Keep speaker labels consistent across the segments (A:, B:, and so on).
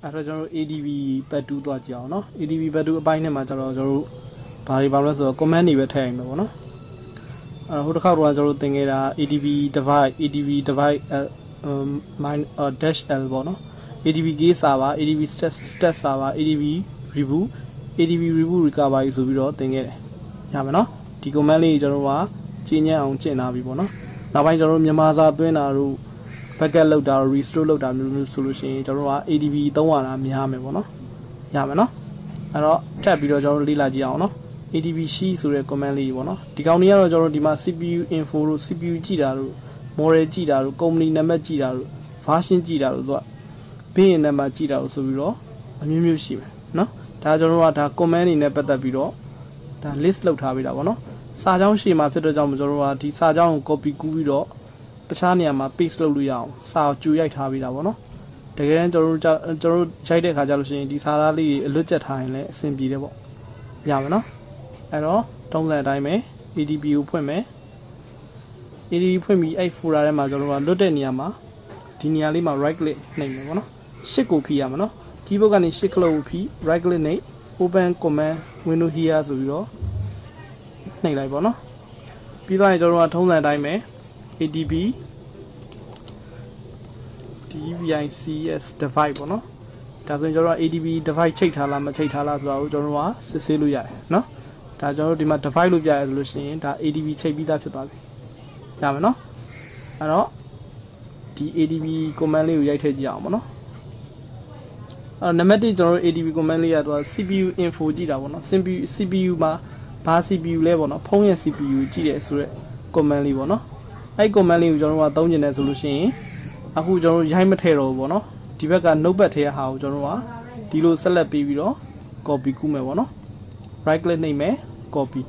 A: အဲ့တော့ကျွန်တော် ADB ပတ်တူးသွားကြည့်အောင်နော် ADB ပတ်တူးအပိုင်းနဲ့မှာကျွန်တော်တို့ဘာတွေပါလဲဆိုတော့ comment တွေပဲထည့်ရမှာပေါ့နော်ဟိုတစ်ခါတော့ကျွန်တော်တို့သင်ခဲ့တာ ADB divide dash L ပေါ့နော် ADB gate server ADB stat server ADB reboot recovery ဆိုပြီးတော့သင်ခဲ့တယ်ရမယ်နော်ဒီ comment လေးကျွန်တော်တို့ကကျင့်ညံ့အောင်ကျင့်ထားပြီပေါ့နော်နောက်ပိုင်းကျွန်တော်တို့မြန်မာစာသွင်းတာတို့ backup လုပ်တာ restore လုပ်တာမျိုးဆိုလို့ရှိရင်ကျွန်တော်တို့က ADB သုံးရတာများမယ်ပေါ့နော်ရမယ်နော်အဲ့တော့ထပ်ပြီးတော့ကျွန်တော်တို့လေ့လာကြည့်အောင်နော် ADB ရှိဆိုတဲ့ comment လေးပေါ့နော်ဒီကောင်လေးကတော့ကျွန်တော်တို့ဒီမှာ CPU info တို့ CPU ကြည့်တာတို့ model ကြည့်တာတို့ company နံပါတ်ကြည့်တာတို့ version ကြည့်တာတို့ဆိုတော့ bin နံပါတ်ကြည့်တာတို့ဆိုပြီးတော့အမျိုးမျိုးရှိမယ်နော်ဒါကျွန်တော်တို့ကဒါ comment တွေနဲ့ပတ်သက်ပြီးတော့ဒါ list လုပ်ထားပေးတာပေါ့နော်စာကြောင်းရှေ့မှာဖြစ်တဲ့ကြောင့်ကျွန်တော်တို့ကဒီစာကြောင်းကို copy ကူးပြီးတော့တခြားနေရာမှာ paste လုပ်လို့ရအောင်စာကြူရိုက်ထားပေးတာပေါ့နော်တကယ်တမ်းကျွန်တော်တို့ရိုက်တဲ့ခါကျလို့ရှိရင်ဒီစာသားလေးအလွတ်ကျက်ထားရင်လည်းအဆင်ပြေတယ်ပေါ့ရမယ်နော်အဲ့တော့တုံးစံအတိုင်းပဲ ADB ကိုဖွင့်မယ် ADB ဖွင့်ပြီးအဲ့ folder ထဲမှာကျွန်တော်တို့ကလွတ်တဲ့နေရာမှာဒီနေရာလေးမှာ right click နှိပ်မယ်ပေါ့နော်ရှစ်ကိုဖိရမှာနော် keyboard ကနေရှစ် click ကိုဖိ right click နှိပ် open command window here ဆိုပြီးတော့နှိပ်လိုက်ပေါ့နော်ပြီးတော့ကျွန်တော်တို့ကထုံးစံအတိုင်းပဲ ADB devices device ပေါ့နော်ဒါဆိုရင်ကျွန်တော်တို့ ADB device ချိန်ထားလားမချိန်ထားလားဆိုတာကိုကျွန်တော်တို့ကစစ်ဆေးလို့ရတယ်နော်ဒါကျွန်တော်တို့ဒီမှာ device လို့ပြရဆိုလို့ရှိရင်ဒါ ADB ချိန်ပြီးသားဖြစ်သွားပြီရမယ်နော်အဲ့တော့ဒီ ADB command လေးကိုရိုက်ထည့်ကြည့်အောင်ပေါ့နော်အဲ့နံပါတ်1ကျွန်တော်တို့ ADB command လေးကတော့ CPU info ကြည့်တာပေါ့နော် CPU မှာဘာ CPU လဲပေါ့နော်ဖုန်းရဲ့ CPU ကြည့်တယ်ဆိုတော့ command လေးပေါ့နော်အဲ့ command လေးကိုကျွန်တော်တို့ကသုံးကျင်တယ်ဆိုလို့ရှိရင်အခုကျွန်တော်တို့ရိုက်မထည့်တော့ဘူးပေါ့နော်ဒီဘက်က notepad ထဲဟာကိုကျွန်တော်တို့ကဒီလိုဆက်လက်ပြီးတော့ copy ကူးမယ်ပေါ့နော် right click နှိပ်မယ် copy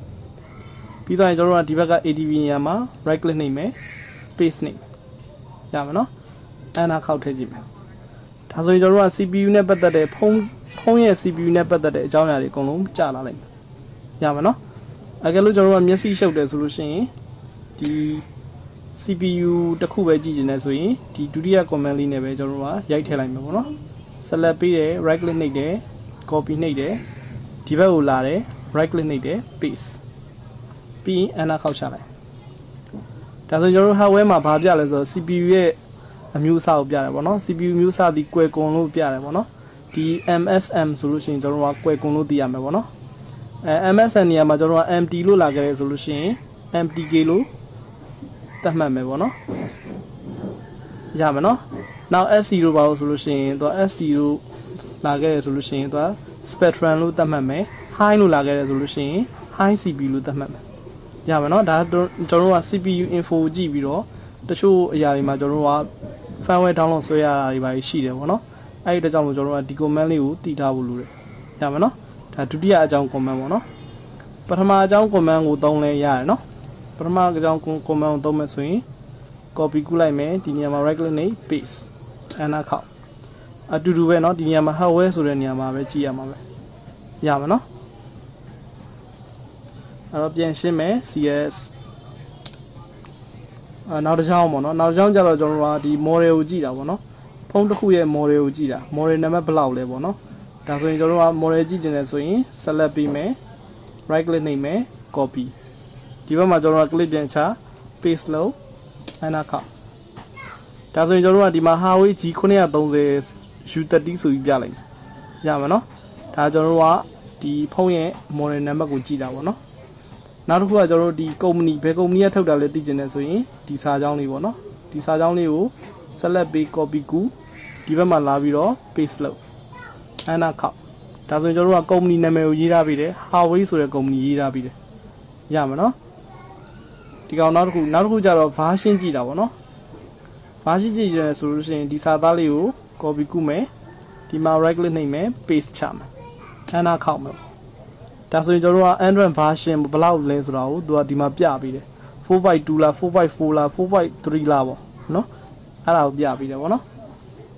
A: ပြီးတော့ကျွန်တော်တို့ကဒီဘက်က ADB နေရာမှာ right click နှိပ်မယ် paste နှိပ်ရမယ်နော်အဲ့နာခောက်ထည့်ကြည့်မယ်ဒါဆိုရင်ကျွန်တော်တို့က CPU နဲ့ပတ်သက်တဲ့ဖုန်းရဲ့ CPU နဲ့ပတ်သက်တဲ့အကြောင်းအရာတွေအကုန်လုံးကြာလာလိုက်မယ်ရမယ်နော်အကယ်လို့ကျွန်တော်တို့ကမျက်စိရှုပ်တယ်ဆိုလို့ရှိရင်ဒီ CPU တစ်ခုပဲကြည့်နေတယ်ဆိုရင်ဒီဒုတိယ command လေးနဲ့ပဲကျွန်တော်တို့ကရိုက်ထည့်လိုက်မယ်ပေါ့နော် select ပေးတယ် right click နှိပ်တယ် copy နှိပ်တယ်ဒီဘက်ကိုလာတယ် right click နှိပ်တယ် paste ပြီးရင် enter ခောက်ချလိုက်ဒါဆိုကျွန်တော်တို့ hardware မှာဘာပြလဲဆိုတော့ CPU ရဲ့အမျိုးအစားကိုပြတယ်ပေါ့နော် CPU မျိုးအစားဒီကွယ်ကွန်လို့ပြတယ်ပေါ့နော်ဒီ MSM ဆိုလို့ရှိရင်ကျွန်တော်တို့ကကွယ်ကွန်လို့သိရမယ်ပေါ့နော်MSM နေရာမှာကျွန်တော်တို့က empty လို့လာခဲ့တယ်ဆိုလို့ရှိရင် empty လို့သတ်မှတ်မယ်ပေါ့နော်ရမယ်နော်နောက် SC လို့ပါလို့ဆိုလို့ရှိရင်သူက SD လို့လာခဲ့တယ်ဆိုလို့ရှိရင်သူက spectrum လို့သတ်မှတ်မယ် high လို့လာခဲ့တယ်ဆိုလို့ရှိရင် high CPU လို့သတ်မှတ်မယ်ရမယ်နော်ဒါကျွန်တော်တို့က CPU info ကြည့်ပြီးတော့တချို့အရာတွေမှာကျွန်တော်တို့က firmware download ဆွဲရတာတွေပါရှိတယ်ပေါ့နော်အဲ့ဒီတကြောင့်မို့ကျွန်တော်တို့ကဒီ command လေးကိုတည်ထားဖို့လိုတယ်ရမယ်နော်ဒါဒုတိယအကြောင်း command ပေါ့နော်ပထမအကြောင်း command ကိုသုံးလဲရတယ်နော်ပထမအကြောင်း command ကိုသုံးမယ်ဆိုရင် copy ကူးလိုက်မယ်ဒီနေရာမှာ right click နဲ့ paste enter ခောက်အတူတူပဲเนาะဒီနေရာမှာ hardware ဆိုတဲ့နေရာမှာပဲကြည့်ရမှာပဲရမှာเนาะအဲ့တော့ပြန်ရှင်းမယ် CS နောက်တစ်ချောင်းပေါ့เนาะနောက်တစ်ချောင်းကျတော့ကျွန်တော်တို့ကဒီ model ကိုကြည့်တာပေါ့เนาะဖုန်းတစ်ခုရဲ့ model ကိုကြည့်တာ model နံပါတ်ဘယ်လောက်လဲပေါ့เนาะဒါဆိုရင်ကျွန်တော်တို့က model ကြည့်ချင်တယ်ဆိုရင် select ပေးမယ် right click နှိပ်မယ် copy ဒီဘက်မှာကျွန်တော်တို့က click ပြန်ချ paste လုပ် enter ခောက်ဒါဆိုရင်ကျွန်တော်တို့ကဒီမှာ Huawei G930 U30 ဆိုပြီးပြလိုက်မယ်ရမှာเนาะဒါကျွန်တော်တို့ကဒီဖုန်းရဲ့ model နံပါတ်ကိုကြည့်တာပေါ့เนาะနောက်တစ်ခုကကျွန်တော်တို့ဒီ company ဘယ် company ကထုတ်တာလဲသိချင်တယ်ဆိုရင်ဒီစာကြောင်းလေးပေါ့เนาะဒီစာကြောင်းလေးကို select ပေး copy ကူဒီဘက်မှာလာပြီးတော့ paste လုပ် enter ခောက်ဒါဆိုရင်ကျွန်တော်တို့က company နာမည်ကိုရေးထားပြီးတယ် Huawei ဆိုတဲ့ company ရေးထားပြီးတယ်ရမှာเนาะဒီကောင်နောက်တစ်ခုကျတော့ version ကြည့်တာပေါ့เนาะ version ကြည့်ရဆိုလို့ရှိရင်ဒီစာသားလေးကို copy ကူမယ်ဒီမှာ right click နှိပ်မယ် paste ချမယ် enter ခောက်မယ်ဒါဆိုရင်ကျွန်တော်တို့က Android version ဘယ်လောက်လဲဆိုတာကိုသူကဒီမှာပြပေးတယ် 4.2 လား 4.4 လား 4.3 လားပေါ့เนาะအဲ့ဒါကိုပြပေးတယ်ပေါ့เนาะ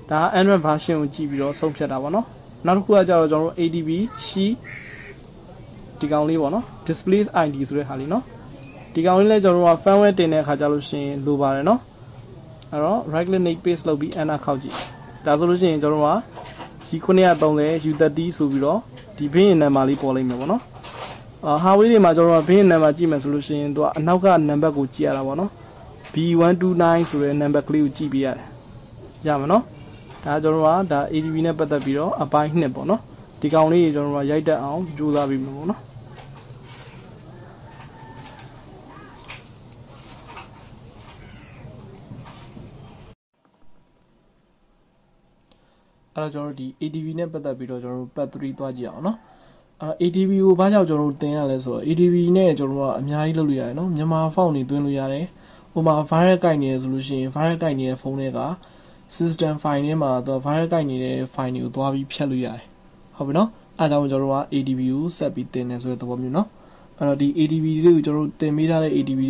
A: ဒါ Android version ကိုကြည့်ပြီးတော့ဆုံးဖြတ်တာပေါ့เนาะနောက်တစ်ခုကကျတော့ကျွန်တော်တို့ ADB ရှိဒီကောင်လေးပေါ့เนาะ display ID ဆိုတဲ့ဟာလေးเนาะဒီကောင်လေးလည်းကျွန်တော်တို့က firmware တင်တဲ့အခါကျလို့ရှိရင်လိုပါတယ်เนาะအဲ့တော့ right click နှိပ် paste လုပ်ပြီး enter ခောက်ကြည့်ဒါဆိုလို့ရှိရင်ကျွန်တော်တို့က G930 U30 ဆိုပြီးတော့ဒီဘင်းရင်နံပါတ်လေးပေါ်လိမ့်မယ်ပေါ့နော်ဟာဝေးတွေမှာကျွန်တော်ဘင်းရင်နံပါတ်ကြည့်မယ်ဆိုလို့ရှိရင်သူကအနောက်ကနံပါတ်ကိုကြည့်ရတာပေါ့နော် B129 ဆိုတဲ့နံပါတ်ကလေးကိုကြည့်ပြရတယ်ရမှာနော်ဒါကျွန်တော်ကဒါ ADB နဲ့ပတ်သက်ပြီးတော့အပိုင်း2ပေါ့နော်ဒီကောင်လေးကျွန်တော်ကရိုက်တက်အောင်ကြိုးစားပြီးမှာပေါ့နော်အဲ့တော့ကျွန်တော်ဒီ ADB နဲ့ပတ်သက်ပြီးတော့ကျွန်တော်တို့ part 3သွားကြည့်အောင်နော်ADB ကိုဘာကြောင့်ကျွန်တော်တို့သင်ရလဲဆိုတော့ ADB နဲ့ကျွန်တော်တို့ကအများကြီးလုပ်လို့ရတယ်နော်မြန်မာ font တွေသွင်းလို့ရတယ်ဟိုမှာ virus ကိုက်နေရဆိုလို့ရှိရင် virus ကိုက်နေတဲ့ဖုန်းတွေက system file ထဲမှာတော့ virus ကိုက်နေတဲ့ file တွေကိုသွားပြီးဖြတ်လို့ရတယ်ဟုတ်ပြီနော်အဲဒါကြောင့်ကျွန်တော်တို့က ADB ကိုဆက်ပြီးသင်နေဆိုတဲ့သဘောမျိုးနော်အဲ့တော့ဒီ ADB လေးကိုကျွန်တော်တို့သင်ပေးထားတဲ့ ADB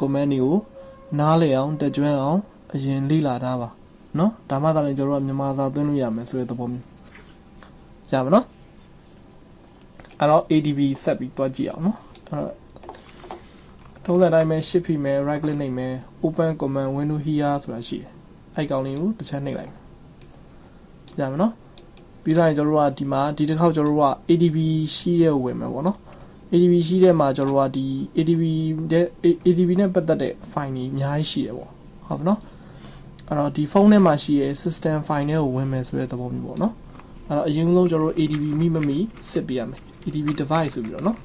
A: command တွေကိုနားလည်အောင်တက်ကြွအောင်အရင်လေ့လာထားပါနော်ဒါမှသာလည်းကျွန်တော်တို့ကမြန်မာစာသွင်းလို့ရမယ်ဆိုတဲ့သဘောမျိုးရပါနော်အဲ့တော့ ADB ဆက်ပြီးတွားကြည့်အောင်နော်ထုံးစံတိုင်းပဲ shift ဖိမယ် right click နှိပ်မယ် open command window here ဆိုတာရှိတယ်အဲ့ကောင်လေးကိုတစ်ချက်နှိပ်လိုက်ရမှာနော်ပြီးသားရင်ကျွန်တော်တို့ကဒီမှာဒီတစ်ခေါက်ကျွန်တော်တို့က ADB ရှိတဲ့ဝင်မယ်ပေါ့နော် ADB ရှိတဲ့မှာကျွန်တော်တို့ကဒီ ADB နဲ့ပတ်သက်တဲ့ file တွေအများကြီးရှိတယ်ပေါ့ဟုတ်ပါနော်အဲ့တော့ဒီဖုန်းထဲမှာရှိတဲ့ system file တွေကိုဝင်မယ်ဆိုတဲ့သဘောမျိုးပေါ့နော်အဲ့တော့အရင်ဆုံးကျွန်တော်တို့ ADB မိမမိစစ်ပြရမယ် ADB device ဆိုပြီးတော့နော်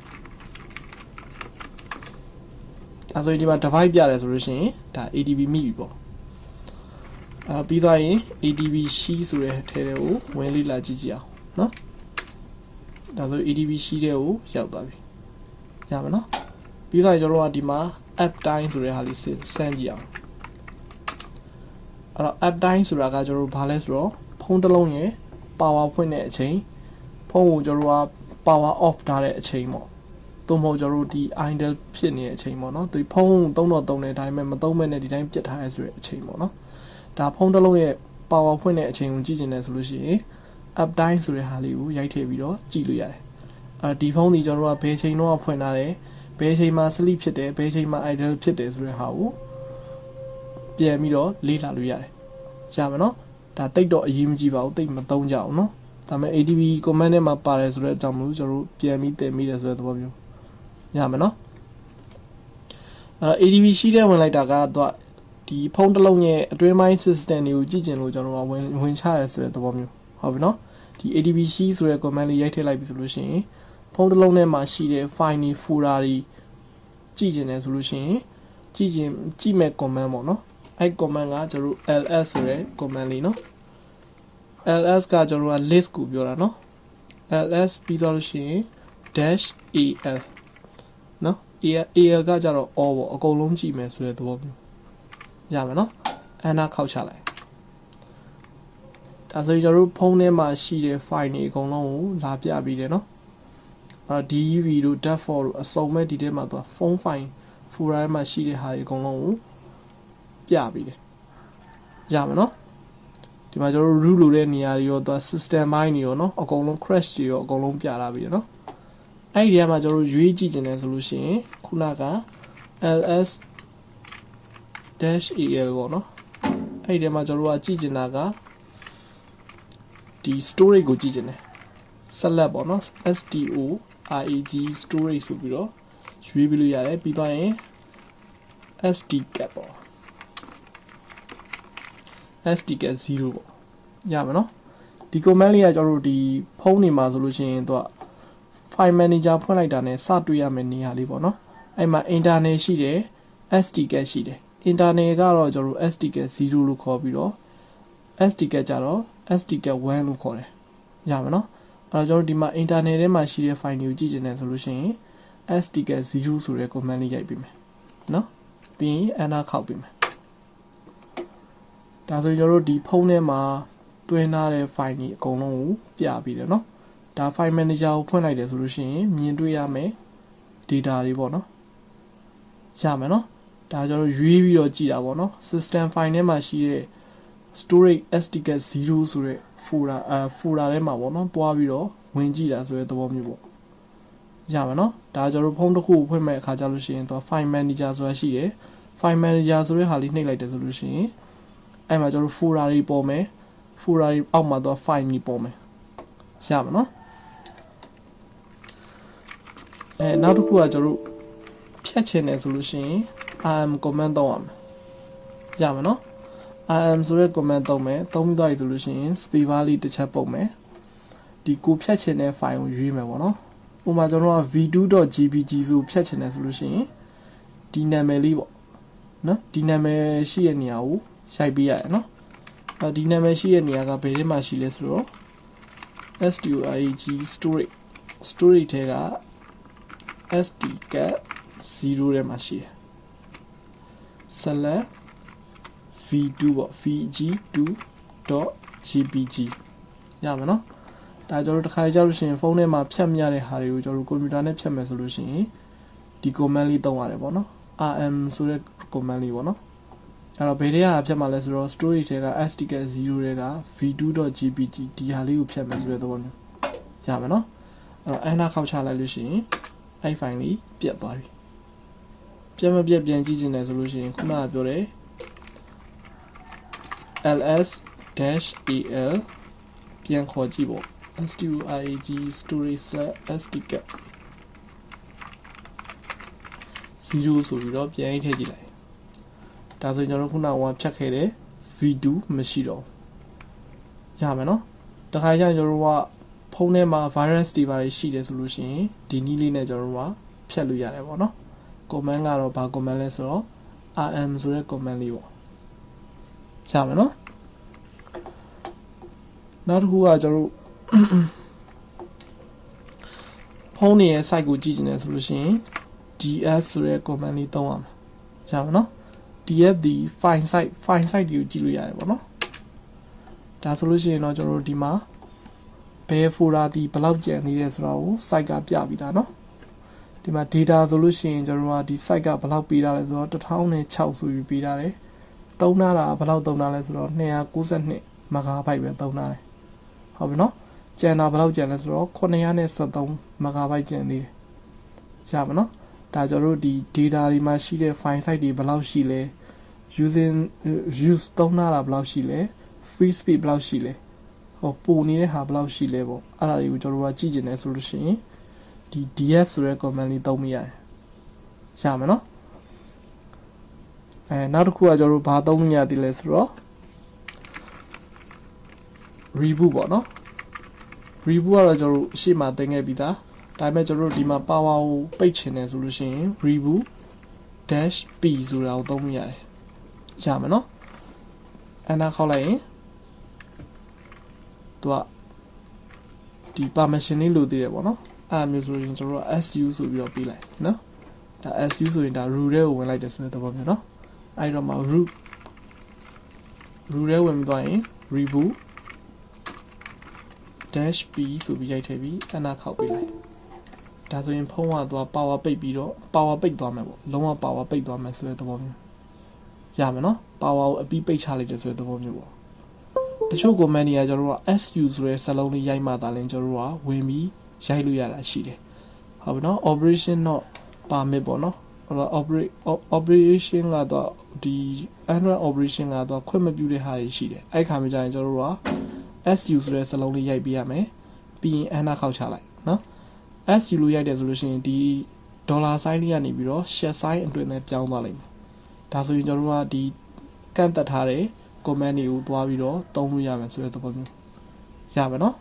A: ဒါဆိုရင်ဒီမှာ device ပြတယ်ဆိုလို့ရှိရင်ဒါ ADB မိပြီပေါ့ပြီးသွားရင် ADB ရှိဆိုတဲ့ထဲကိုဝင်လေ့လာကြည့်ကြအောင်နော်ဒါဆို ADB ရှိတဲ့ကိုရောက်သွားပြီရပါနော်ပြီးသွားရင်ကျွန်တော်တို့ကဒီမှာ app time ဆိုတဲ့ဟာလေးစမ်းကြည့်အောင်အဲ့တော့ app time ဆိုတာကကျွန်တော်တို့ဘာလဲဆိုတော့ဖုန်းတစ်လုံးရဲ့ power ဖွင့်တဲ့အချိန်ဖုန်းကိုကျွန်တော်တို့က power off ထားတဲ့အချိန်ပေါ့သို့မဟုတ်ကျွန်တော်တို့ဒီ idle ဖြစ်နေတဲ့အချိန်ပေါ့နော်ဒီဖုန်းသုံးတော့သုံးတဲ့အတိုင်းပဲမသုံးမဲ့နဲ့ဒီတိုင်းပြတ်ထားရဲဆိုတဲ့အချိန်ပေါ့နော်ဒါဖုန်းတစ်လုံးရဲ့ power ဖွင့်တဲ့အချိန်ကိုကြည့်ကျင်တယ်ဆိုလို့ရှိရင် app time ဆိုတဲ့ဟာလေးကိုရိုက်ထည့်ပြီးတော့ကြည့်လို့ရတယ်ဒီဖုန်းဒီကျွန်တော်တို့ကဘယ်ချိန်တော့ဖွင့်ထားတယ်ဘယ်ချိန်မှာ sleep ဖြစ်တယ်ဘယ်ချိန်မှာ idle ဖြစ်တယ်ဆိုတဲ့ဟာကိုပြန်ပြီးတော့လေ့လာလို့ရတယ်ရပါနော်ဒါတိတ်တော့အရေးမကြီးပါဘူးတိတ်မသုံးကြအောင်နော်ဒါပေမဲ့ ADB command ထဲမှာပါတယ်ဆိုတဲ့အကြောင်းမလို့ကျွန်တော်တို့ပြန်ပြီးသင်မိတယ်ဆိုတဲ့သဘောမျိုးရမယ်နော်ADB ရှိတဲ့ဝင်လိုက်တာကတော့ဒီဖုန်းတစ်လုံးရဲ့အတွင်းပိုင်း system တွေကိုကြည့်ကျင်လို့ကျွန်တော်တို့ဝင်ချရဲဆိုတဲ့သဘောမျိုးဟုတ်ပြီနော်ဒီ ADB ရှိဆိုတဲ့ command လေးရိုက်ထည့်လိုက်ပြီဆိုလို့ရှိရင်ဖုန်းတစ်လုံးထဲမှာရှိတဲ့ file တွေ folder တွေကြည့်ကျင်တယ်ဆိုလို့ရှိရင်ကြည့်မဲ့ command ပေါ့နော်အဲ့ command ကကျွန်တော်တို့ ls ဆိုတဲ့ command လေးနော် ls ကကျွန်တော်တို့က list ကိုပြောတာနော် ls ပြီးတော့လို့ရှိရင် -al နော် al ကကြတော့ all ပေါ့အကုန်လုံးကြည့်မယ်ဆိုတဲ့သဘောမျိုးရမယ်နော်အနာခောက်ချလိုက်ဒါဆိုရင်ကျွန်တော်တို့ဖုန်းထဲမှာရှိတဲ့ file တွေအကုန်လုံးကိုလာပြပြီးတယ်နော်DEV တို့ .4 တို့အစုံမဲ့ဒီထဲမှာသွား phone file folder မှာရှိတဲ့ဟာတွေအကုန်လုံးကိုပြပြီးတယ်ရမယ်နော်ဒီမှာကျွန်တော်တို့ root လို့တဲ့နေရာတွေရောသွား system ဘိုင်းတွေရောနော်အကုန်လုံး crash တွေရောအကုန်လုံးပြလာပြီးတယ်နော်အဲ့ဒီထဲမှာကျွန်တော်တို့ရွေးကြည့်ကျင်တယ်ဆိုလို့ရှိရင်ခုနက ls -al ပေါ့နော်အဲ့ဒီထဲမှာကျွန်တော်တို့ကကြည့်ကျင်တာကဒီ storage ကိုကြည့်ကျင်တယ် select ပေါ့နော် storage storage ဆိုပြီးတော့ရွေးပြီးလို့ရတယ်ပြီးသွားရင် sd card ပေါ့ sd card 0ပေါ့ရမှာနော်ဒီ command လေးကကျွန်တော်တို့ဒီဖုန်းနေမှာဆိုလို့ရှိရင်သူက file manager ဖွင့်လိုက်တာနဲ့စတွေ့ရမယ့်နေရာလေးပေါ့နော်အဲ့မှာ internal ရှိတယ် sd card ရှိတယ် internal ကတော့ကျွန်တော်တို့ sd card 0လို့ခေါ်ပြီးတော့ sd card ကြတော့ sd card 1လို့ခေါ်တယ်ရမှာနော်အဲ့တော့ကျွန်တော်ဒီမှာ internal ထဲမှာရှိတဲ့ file တွေကိုကြည့်ချင်တယ်ဆိုလို့ရှိရင် sd card 0ဆိုတဲ့ command လေးရိုက်ပေးမယ်နော်ပြီးရင် enter ခောက်ပေးမယ်ဒါဆိုကျွန်တော်တို့ဒီဖုန်းထဲမှာတွင်းထားတဲ့ file တွေအကုန်လုံးကိုပြပြီးတယ်နော်ဒါ file manager ကိုဖွင့်လိုက်တယ်ဆိုလို့ရှိရင်မြင်တွေ့ရမယ် data တွေပေါ့နော်ရမယ်နော်ဒါကျွန်တော်ရွေးပြီးတော့ကြည့်တာပေါ့နော် system file ထဲမှာရှိတဲ့ storage sd card 0ဆိုတဲ့ folder ထဲမှာပေါ့နော်တွားပြီးတော့ဝင်ကြည့်တာဆိုတဲ့သဘောမျိုးပေါ့ရမယ်နော်ဒါကျွန်တော်ဖုန်းတစ်ခုကိုဖွင့်မဲ့အခါကျလို့ရှိရင်တော့ file manager ဆိုတာရှိတယ် file manager ဆိုတဲ့ဟာလေးနှိပ်လိုက်တယ်ဆိုလို့ရှိရင်အဲ့မှာကျွန်တော် folder တွေပေါ်မယ် folder တွေအောက်မှာတော့ file တွေပေါ်မယ် ရမယ်နော်နောက်တစ်ခုကကျွန်တော်ဖြတ်ချင်တယ်ဆိုလို့ရှိရင် im command သုံးရမယ်နော် im ဆိုတဲ့ command သုံးမယ်သုံးပြီးသွားပြီဆိုလို့ရှိရင် space bar လေးတစ်ချက်ပုတ်မယ်ဒီကိုဖြတ်ချင်တဲ့ file ကိုရွေးမယ်ပေါ့နော်ဥပမာကျွန်တော်က v2.jpg ဆိုဖြတ်ချင်တယ်ဆိုလို့ရှိရင်ဒီနာမည်လေးပေါ့နော်ဒီနာမည်ရှိတဲ့နေရာကိုရိုက်ပေးရတယ်နော်ဒီနာမည်ရှိတဲ့နေရာကဘယ်ထဲမှာရှိလဲဆိုတော့ storage storage ထဲက sdcat 0ထဲမှာရှိတယ် select v2 ပေါ့ vg2.jpg ရမယ်နော်ဒါကျွန်တော်တစ်ခါကြောက်လို့ရှိရင်ဖုန်းထဲမှာဖြတ်မြရတဲ့ဟာတွေကိုကျွန်တော်ကွန်ပျူတာနဲ့ဖြတ်မယ်ဆိုလို့ရှိရင်ဒီ command လေးသုံးရတယ်ပေါ့နော် rm ဆိုတဲ့ command လေးပေါ့နော်အဲ့တော့ဘယ်ထဲကဖြတ်မှာလဲဆိုတော့ storage ထဲက sdcat 0ထဲက v2.jpg ဒီဟာလေးကိုဖြတ်မယ်ဆိုတဲ့သဘောမျိုးရမယ်နော်အဲ့တော့အနာခောက်ချလိုက်လို့ရှိရင်အဲ့ file လေးပြတ်သွားပြီပြတ်မပြတ်ပြန်ကြည့်နေတယ်ဆိုလို့ရှိရင်ခုနကပြောတယ် ls-al ပြန်ခေါ်ကြည့်ပေါ့ storage storage/sdcat 0ဆိုပြီးတော့ပြန်ထည့်ကြည့်လိုက်ဒါဆိုရင်ကျွန်တော်ခုနကဖြတ်ခဲ့တဲ့ v2 မရှိတော့ရမယ်နော်တခါကျရင်ကျွန်တော်ကဖုန်းထဲမှာ virus တွေပါရှိတယ်ဆိုလို့ရှိရင်ဒီနည်းလေးနဲ့ကျွန်တော်ကဖြတ်လို့ရတယ်ပေါ့နော် command ကတော့ဘာ command လဲဆိုတော့ rm ဆိုတဲ့ command လေးပေါ့ရမယ်နော်နောက်တစ်ခုကကျွန်တော်ဖုန်းရဲ့ site ကိုကြည့်နေတယ်ဆိုလို့ရှိရင် df ဆိုတဲ့ command လေးသုံးရမယ်နော် df ဒီ file site တွေကိုကြည့်လို့ရတယ်ပေါ့နော်ဒါဆိုလို့ရှိရင်တော့ကျွန်တော်တို့ဒီမှာဘယ် folder ဒီဘယ်လောက်ကျန်နေတယ်ဆိုတာကို site ကပြပြီးသားเนาะဒီမှာ data ဆိုလို့ရှိရင်ကျွန်တော်တို့ကဒီ site ကဘယ်လောက်ပေးထားလဲဆိုတော့1006ဆိုပြီးပေးထားတယ်သုံးထားတာဘယ်လောက်သုံးထားလဲဆိုတော့292 MB ပဲသုံးထားတယ်ဟုတ်ပြီเนาะကျန်တာဘယ်လောက်ကျန်လဲဆိုတော့973 MB ကျန်သေးတယ်ရပါเนาะဒါကျွန်တော်တို့ဒီ data တွေမှာရှိတဲ့ file site တွေဘယ်လောက်ရှိလဲ use သုံးထားတာဘယ်လောက်ရှိလဲ free speed ဘယ်လောက်ရှိလဲဟောပုံနေတဲ့ဟာဘယ်လောက်ရှိလဲပေါ့အဲ့ဒါတွေကိုကျွန်တော်တို့ကကြည့်ကျင်တယ်ဆိုလို့ရှိရင်ဒီ df ဆိုတဲ့ command လေးသုံးမိရတယ်ရမယ်နော်နောက်တစ်ခုကကျွန်တော်တို့ဘာသုံးမိရသေးလဲဆိုတော့ reboot ပေါ့နော် reboot ကတော့ကျွန်တော်တို့ရှေ့မှာသင်ခဲ့ပြီးသားဒါပေမဲ့ကျွန်တော်တို့ဒီမှာ power ကိုပိတ်ချင်တယ်ဆိုလို့ရှိရင် reboot -p ဆိုတာကိုသုံးမိရတယ်ရမယ်နော်အနာခေါက်လိုက်ရင်သူကဒီ permission လေးလိုသေးတယ်ပေါ့နော်အဲ့မျိုးဆိုရင်ကျွန်တော်တို့ su ဆိုပြီးတော့ပေးလိုက်နော်ဒါ su ဆိုရင်ဒါ root ထဲကိုဝင်လိုက်တယ်ဆိုတဲ့သဘောမျိုးနော်အဲ့တော့မှ root ထဲဝင်ပြီးသွားရင် reboot -p ဆိုပြီးရိုက်ထည့်ပြီးအနာခောက်ပေးလိုက်ဒါဆိုရင်ဖုန်းကသွား power ပိတ်ပြီးတော့ power ပိတ်သွားမယ်ပေါ့လုံးဝ power ပိတ်သွားမယ်ဆိုတဲ့သဘောမျိုးရမယ်နော် power ကိုအပြီးပိတ်ချလိုက်တယ်ဆိုတဲ့သဘောမျိုးပေါ့တချို့ command တွေကကျွန်တော်တို့က su ဆိုတဲ့စာလုံးလေးရိုက်မှသာလင်ကျွန်တော်တို့ကဝင်ပြီးရိုက်လို့ရတာရှိတယ်ဟုတ်ပြီနော် operation not permit ပေါ့နော်operation ကတော့ဒီ Android operation ကတော့ခွင့်မပြုတဲ့ဟာတွေရှိတယ်အဲ့ခါမှကျရင်ကျွန်တော်တို့က su ဆိုတဲ့စာလုံးလေးရိုက်ပေးရမယ်ပြီးရင် enter ခောက်ချလိုက်နော် su လို့ရိုက်တယ်ဆိုလို့ရှိရင်ဒီဒေါ်လာ sign လေးကနေပြီးတော့ share sign အတွင်းနဲ့ပြောင်းသွားလိမ့်မယ်ဒါဆိုရင်ကျွန်တော်တို့ကဒီကန့်တက်ထားတဲ့ command တွေကိုသွားပြီးတော့သုံးလို့ရမယ်ဆိုတဲ့သဘောမျိုးရမယ်နော်